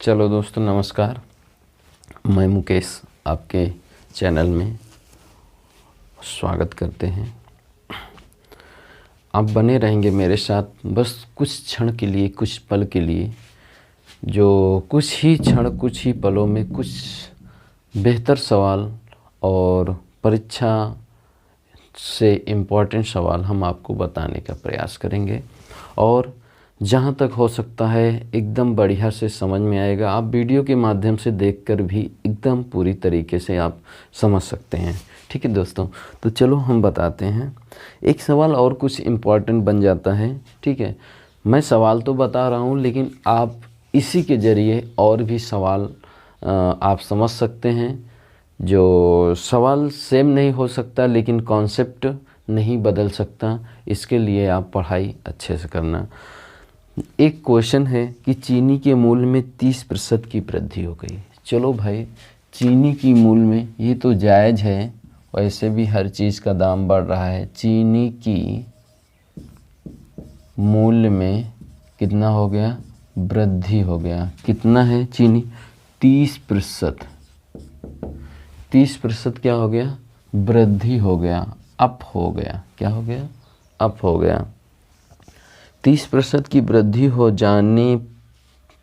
चलो दोस्तों, नमस्कार। मैं मुकेश आपके चैनल में स्वागत करते हैं। आप बने रहेंगे मेरे साथ बस कुछ क्षण के लिए, कुछ पल के लिए, जो कुछ ही क्षण, कुछ ही पलों में कुछ बेहतर सवाल और परीक्षा से इम्पोर्टेंट सवाल हम आपको बताने का प्रयास करेंगे और जहाँ तक हो सकता है एकदम बढ़िया से समझ में आएगा। आप वीडियो के माध्यम से देखकर भी एकदम पूरी तरीके से आप समझ सकते हैं। ठीक है दोस्तों, तो चलो हम बताते हैं। एक सवाल और कुछ इम्पोर्टेंट बन जाता है। ठीक है, मैं सवाल तो बता रहा हूँ, लेकिन आप इसी के ज़रिए और भी सवाल आप समझ सकते हैं। जो सवाल सेम नहीं हो सकता, लेकिन कॉन्सेप्ट नहीं बदल सकता। इसके लिए आप पढ़ाई अच्छे से करना। एक क्वेश्चन है कि चीनी के मूल्य में 30% की वृद्धि हो गई। चलो भाई, चीनी की मूल्य में ये तो जायज़ है, वैसे भी हर चीज़ का दाम बढ़ रहा है। चीनी की मूल्य में कितना हो गया? वृद्धि हो गया। कितना है चीनी? 30%। 30% क्या हो गया? वृद्धि हो गया, अप हो गया। क्या हो गया? अप हो गया। 30% की वृद्धि हो जाने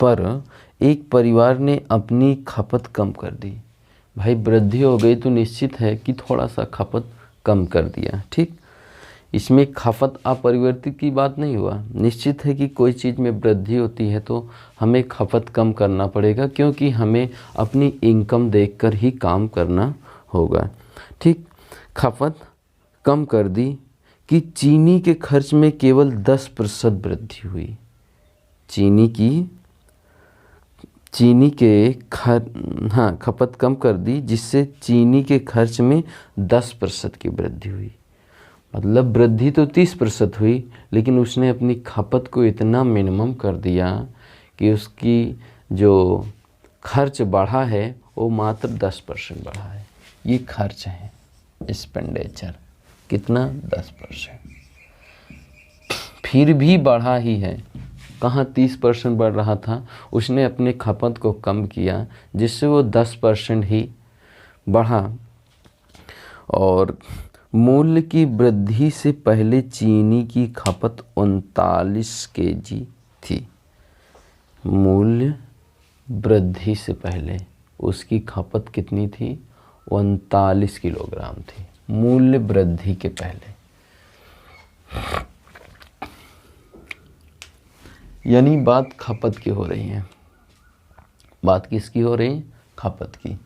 पर एक परिवार ने अपनी खपत कम कर दी। भाई, वृद्धि हो गई तो निश्चित है कि थोड़ा सा खपत कम कर दिया। ठीक, इसमें खपत अपरिवर्तित की बात नहीं हुआ। निश्चित है कि कोई चीज़ में वृद्धि होती है तो हमें खपत कम करना पड़ेगा, क्योंकि हमें अपनी इनकम देखकर ही काम करना होगा। ठीक, खपत कम कर दी कि चीनी के खर्च में केवल 10% वृद्धि हुई। खपत कम कर दी, जिससे चीनी के खर्च में 10% की वृद्धि हुई। मतलब वृद्धि तो 30% हुई, लेकिन उसने अपनी खपत को इतना मिनिमम कर दिया कि उसकी जो खर्च बढ़ा है वो मात्र 10% बढ़ा है। ये खर्च है, एक्सपेंडिचर। कितना? 10%। फिर भी बढ़ा ही है। कहाँ 30% बढ़ रहा था, उसने अपने खपत को कम किया, जिससे वो 10% ही बढ़ा। और मूल्य की वृद्धि से पहले चीनी की खपत 39 kg थी। मूल्य वृद्धि से पहले उसकी खपत कितनी थी? 39 किलोग्राम थी, मूल्य वृद्धि के पहले। यानी बात खपत की हो रही है। बात किसकी हो रही है? खपत की।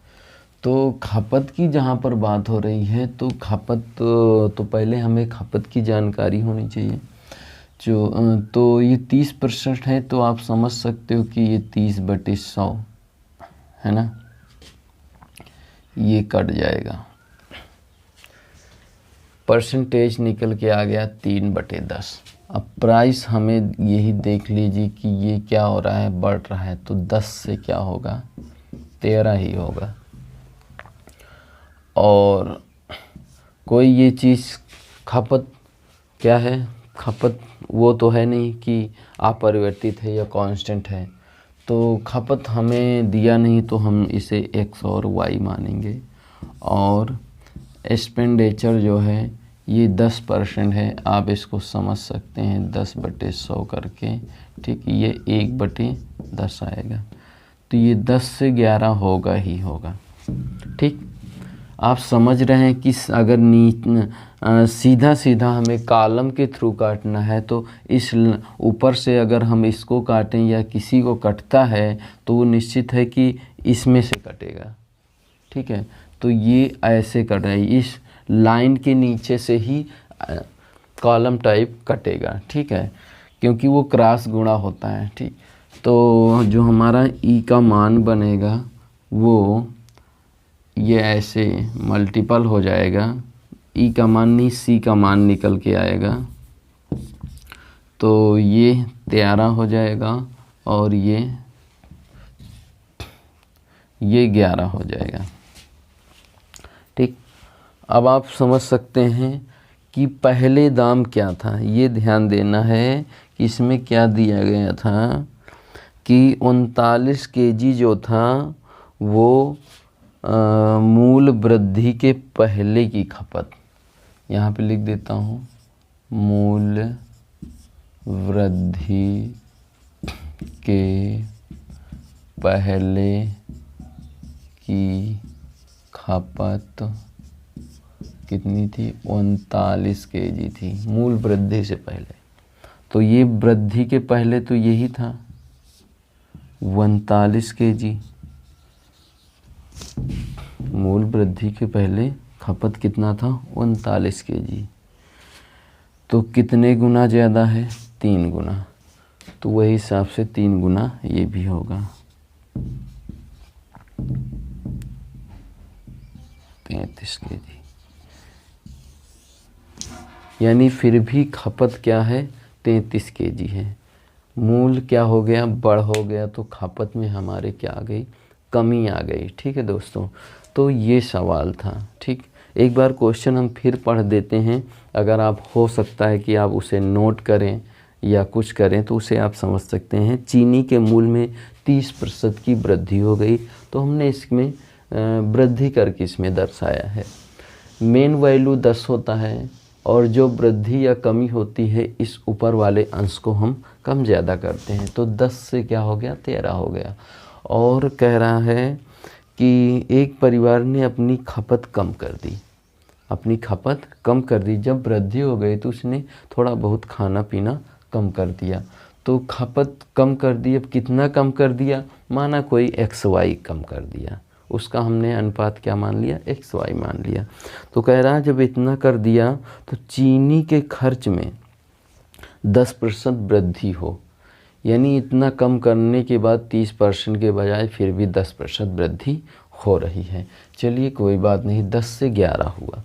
तो खपत की जहाँ पर बात हो रही है तो खपत तो पहले हमें खपत की जानकारी होनी चाहिए। तो ये 30% है, तो आप समझ सकते हो कि ये 30/100 है ना। ये कट जाएगा, परसेंटेज निकल के आ गया 3/10। अब प्राइस हमें यही देख लीजिए कि ये क्या हो रहा है, बढ़ रहा है। तो 10 से क्या होगा? 13 ही होगा। और कोई ये चीज़ खपत क्या है? खपत वो तो है नहीं कि अपरिवर्तित है या कांस्टेंट है। तो खपत हमें दिया नहीं, तो हम इसे x और y मानेंगे। और एक्सपेंडिचर जो है ये 10% है। आप इसको समझ सकते हैं 10/100 करके। ठीक, ये 1/10 आएगा। तो ये 10 से 11 होगा ही होगा। ठीक, आप समझ रहे हैं कि अगर सीधा सीधा हमें कॉलम के थ्रू काटना है, तो इस ऊपर से अगर हम इसको काटें या किसी को कटता है तो वो निश्चित है कि इसमें से कटेगा। ठीक है, तो ये ऐसे कट रहा है, इस लाइन के नीचे से ही कॉलम टाइप कटेगा। ठीक है, क्योंकि वो क्रॉस गुणा होता है। ठीक, तो जो हमारा ई का मान बनेगा वो ये ऐसे मल्टीपल हो जाएगा। ई का मान नहीं, सी का मान निकल के आएगा। तो ये 13 हो जाएगा और ये 11 हो जाएगा। ठीक, अब आप समझ सकते हैं कि पहले दाम क्या था। ये ध्यान देना है कि इसमें क्या दिया गया था। कि 39 kg जो था वो मूल वृद्धि के पहले की खपत, यहाँ पे लिख देता हूँ, मूल वृद्धि के पहले की खपत कितनी थी? 39 kg थी, मूल वृद्धि से पहले। तो ये वृद्धि के पहले तो यही था 39 kg। मूल वृद्धि के पहले खपत कितना था? 39 kg। तो कितने गुना ज़्यादा है? 3 गुना। तो वही हिसाब से 3 गुना ये भी होगा, 33 kg। यानी फिर भी खपत क्या है? 33 kg है। मूल क्या हो गया? बढ़ हो गया। तो खपत में हमारे क्या आ गई? कमी आ गई। ठीक है दोस्तों, तो ये सवाल था। ठीक, एक बार क्वेश्चन हम फिर पढ़ देते हैं, अगर आप हो सकता है कि आप उसे नोट करें या कुछ करें तो उसे आप समझ सकते हैं। चीनी के मूल में 30% की वृद्धि हो गई, तो हमने इसमें वृद्धि करके इसमें दर्शाया है। मेन वैल्यू 10 होता है और जो वृद्धि या कमी होती है इस ऊपर वाले अंश को हम कम ज़्यादा करते हैं। तो 10 से क्या हो गया? 13 हो गया। और कह रहा है कि एक परिवार ने अपनी खपत कम कर दी, अपनी खपत कम कर दी। जब वृद्धि हो गई तो उसने थोड़ा बहुत खाना पीना कम कर दिया। तो खपत कम कर दी, अब कितना कम कर दिया? माना कोई XY कम कर दिया, उसका हमने अनुपात क्या मान लिया? XY मान लिया। तो कह रहा है जब इतना कर दिया तो चीनी के खर्च में 10% वृद्धि हो, यानी इतना कम करने के बाद 30% के बजाय फिर भी 10% वृद्धि हो रही है। चलिए कोई बात नहीं, 10 से 11 हुआ,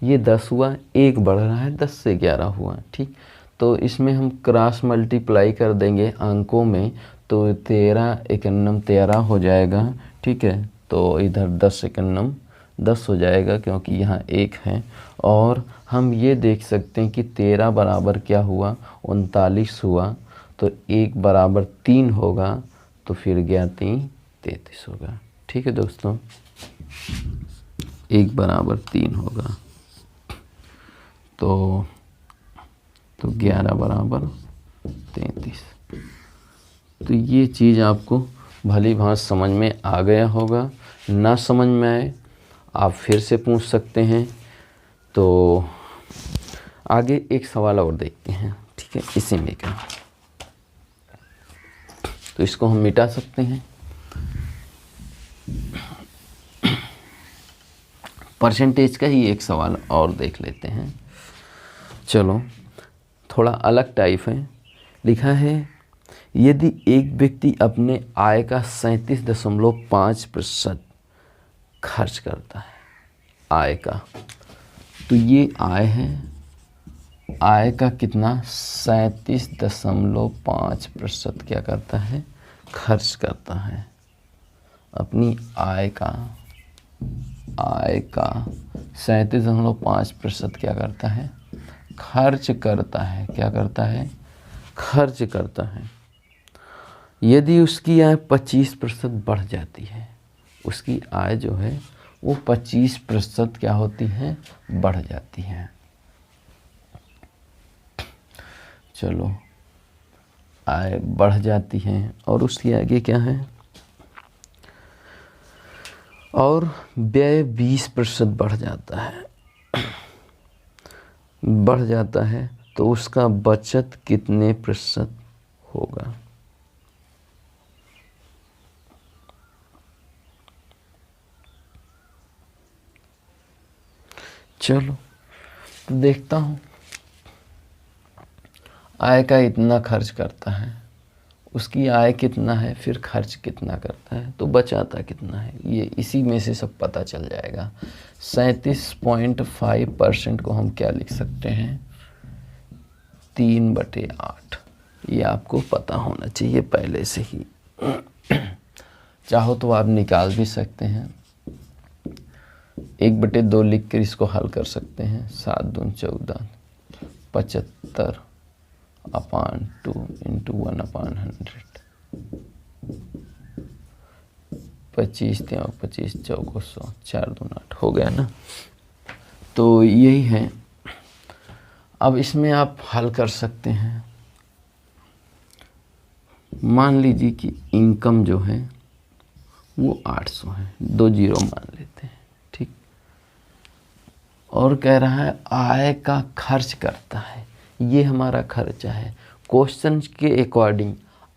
ये 10 हुआ, एक बढ़ रहा है, 10 से 11 हुआ। ठीक, तो इसमें हम क्रॉस मल्टीप्लाई कर देंगे अंकों में, तो 13 एकन्नम 13 हो जाएगा। ठीक है, तो इधर 10 एकन्नम 10 हो जाएगा क्योंकि यहाँ 1 है। और हम ये देख सकते हैं कि 13 बराबर क्या हुआ? 39 हुआ। तो 1 बराबर 3 होगा, तो फिर गया 3 33 होगा। ठीक है दोस्तों, 1 बराबर 3 होगा, तो 11 बराबर 33। तो ये चीज़ आपको भली भांति समझ में आ गया होगा। ना समझ में आए आप फिर से पूछ सकते हैं। तो आगे एक सवाल और देखते हैं। ठीक है, इसी में का, तो इसको हम मिटा सकते हैं। परसेंटेज का ही एक सवाल और देख लेते हैं। चलो, थोड़ा अलग टाइप है। लिखा है यदि एक व्यक्ति अपने आय का 37.5% खर्च करता है, आय का, तो ये आय है, आय का कितना? 37.5% क्या करता है? खर्च करता है। अपनी आय का 37.5% क्या करता है? खर्च करता है। क्या करता है? खर्च करता है। यदि उसकी आय 25% बढ़ जाती है, उसकी आय जो है वो 25% क्या होती है? बढ़ जाती है। चलो, आय बढ़ जाती है और उसके आगे क्या है? और व्यय 20% बढ़ जाता है, बढ़ जाता है, तो उसका बचत कितने प्रतिशत होगा? चलो देखता हूँ। आय का इतना खर्च करता है, उसकी आय कितना है, फिर खर्च कितना करता है, तो बचाता कितना है, ये इसी में से सब पता चल जाएगा। 37.5% को हम क्या लिख सकते हैं? 3/8। ये आपको पता होना चाहिए पहले से ही। चाहो तो आप निकाल भी सकते हैं, 1/2 लिख कर इसको हल कर सकते हैं। 7 दूनी 14, 75/2 × 1/100। 25 3 और 25 2400, 4 2 8 हो गया ना। तो यही है। अब इसमें आप हल कर सकते हैं। मान लीजिए कि इनकम जो है वो 800 है, 2 जीरो मान लेते हैं, ठीक। और कह रहा है आय का खर्च करता है, ये हमारा खर्चा है। क्वेश्चन के अकॉर्डिंग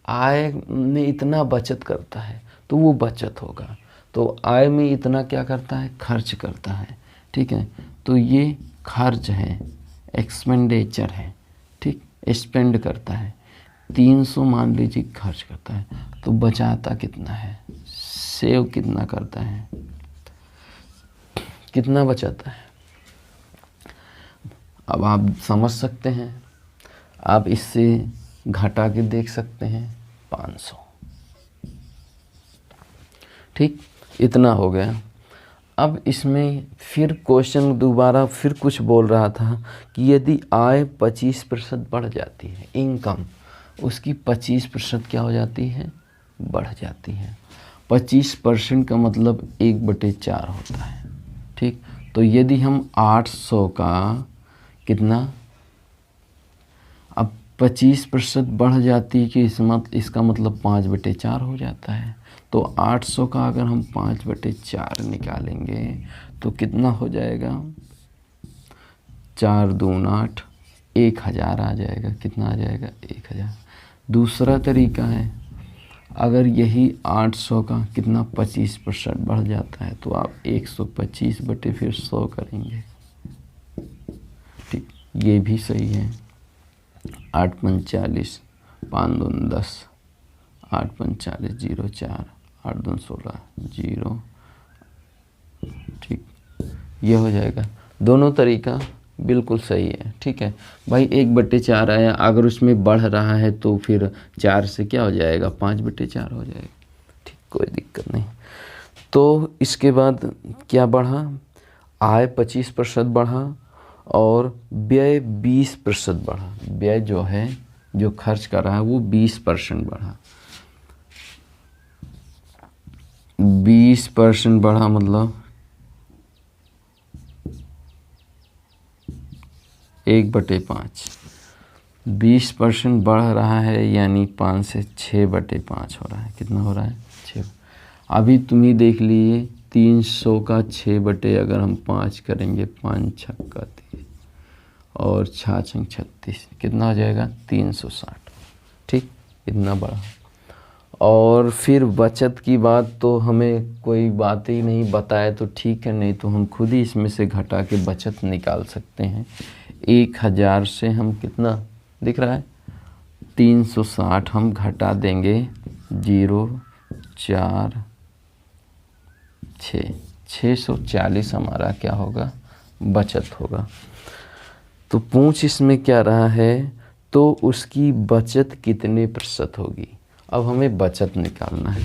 आय में इतना बचत करता है तो वो बचत होगा। तो आय में इतना क्या करता है, खर्च करता है, ठीक है। तो ये खर्च है, एक्सपेंडिचर है, ठीक। स्पेंड करता है, 300 मान लीजिए खर्च करता है, तो बचाता कितना है, सेव कितना करता है, कितना बचाता है। अब आप समझ सकते हैं, आप इससे घटा के देख सकते हैं, 500, ठीक। इतना हो गया। अब इसमें फिर क्वेश्चन दोबारा फिर कुछ बोल रहा था कि यदि आय 25% बढ़ जाती है, इनकम उसकी 25% क्या हो जाती है, बढ़ जाती है। 25% का मतलब 1/4 होता है, ठीक। तो यदि हम 800 का कितना, अब 25% बढ़ जाती है कि इसका मतलब 5/4 हो जाता है। तो 800 का अगर हम 5/4 निकालेंगे तो कितना हो जाएगा, 4 दून 8, 1000 आ जाएगा। कितना आ जाएगा, 1000। दूसरा तरीका है, अगर यही 800 का कितना 25% बढ़ जाता है तो आप 125 बटे फिर 100 करेंगे, ठीक। ये भी सही है। 8 पंच 40, 5 दून 10, 8 पंच 40, 0 4, 8 दून 16, 0, ठीक। ये हो जाएगा। दोनों तरीका बिल्कुल सही है, ठीक है भाई। 1/4 आया, अगर उसमें बढ़ रहा है तो फिर 4 से क्या हो जाएगा, 5/4 हो जाएगा, ठीक। कोई दिक्कत नहीं। तो इसके बाद क्या बढ़ा, आय 25% बढ़ा और व्यय 20% बढ़ा। व्यय जो है, जो खर्च कर रहा है वो 20% बढ़ा। 20% बढ़ा मतलब 1/5। 20% बढ़ रहा है यानी 5 से 6/5 हो रहा है। कितना हो रहा है, 6। अभी तुम ही देख लिए, 300 का 6 बटे अगर हम 5 करेंगे, 5 छक्का 30 और 6 छंग 36, कितना हो जाएगा, 360, ठीक। इतना बड़ा। और फिर बचत की बात तो हमें कोई बात ही नहीं बताए तो ठीक है, नहीं तो हम खुद ही इसमें से घटा के बचत निकाल सकते हैं। 1000 से हम कितना दिख रहा है, 360 हम घटा देंगे, 0 4 6, 640 हमारा क्या होगा, बचत होगा। तो पूछ इसमें क्या रहा है, तो उसकी बचत कितने प्रतिशत होगी। अब हमें बचत निकालना है,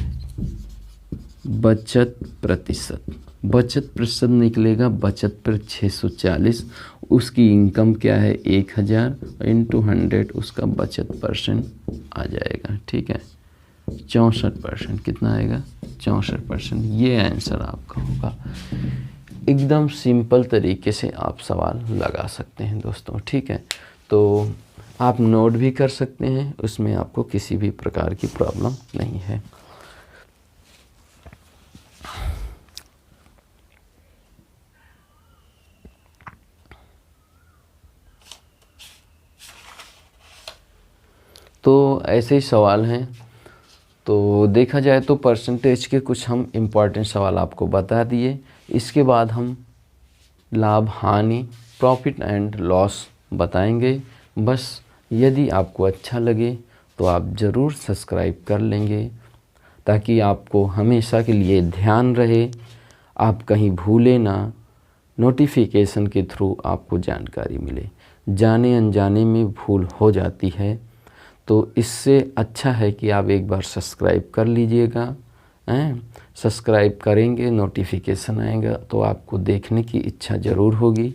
बचत प्रतिशत। बचत प्रतिशत निकलेगा, बचत पर 640, उसकी इनकम क्या है 1000 इंटू 100, उसका बचत परसेंट आ जाएगा, ठीक है 64%। कितना आएगा, 64%। ये आंसर आपका होगा। एकदम सिंपल तरीके से आप सवाल लगा सकते हैं दोस्तों, ठीक है। तो आप नोट भी कर सकते हैं, उसमें आपको किसी भी प्रकार की प्रॉब्लम नहीं है। तो ऐसे ही सवाल हैं। तो देखा जाए तो परसेंटेज के कुछ हम इम्पॉर्टेंट सवाल आपको बता दिए। इसके बाद हम लाभ हानि, प्रॉफिट एंड लॉस बताएंगे। बस यदि आपको अच्छा लगे तो आप ज़रूर सब्सक्राइब कर लेंगे, ताकि आपको हमेशा के लिए ध्यान रहे, आप कहीं भूले ना, नोटिफिकेशन के थ्रू आपको जानकारी मिले। जाने अनजाने में भूल हो जाती है, तो इससे अच्छा है कि आप एक बार सब्सक्राइब कर लीजिएगा। सब्सक्राइब करेंगे, नोटिफिकेशन आएगा तो आपको देखने की इच्छा ज़रूर होगी।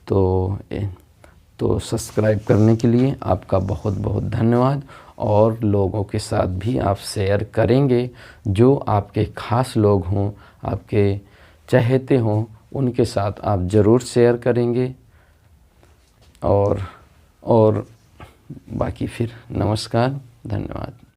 तो सब्सक्राइब करने के लिए आपका बहुत बहुत धन्यवाद। और लोगों के साथ भी आप शेयर करेंगे। जो आपके ख़ास लोग हों, आपके चहेते हों, उनके साथ आप ज़रूर शेयर करेंगे। और बाकी फिर नमस्कार, धन्यवाद।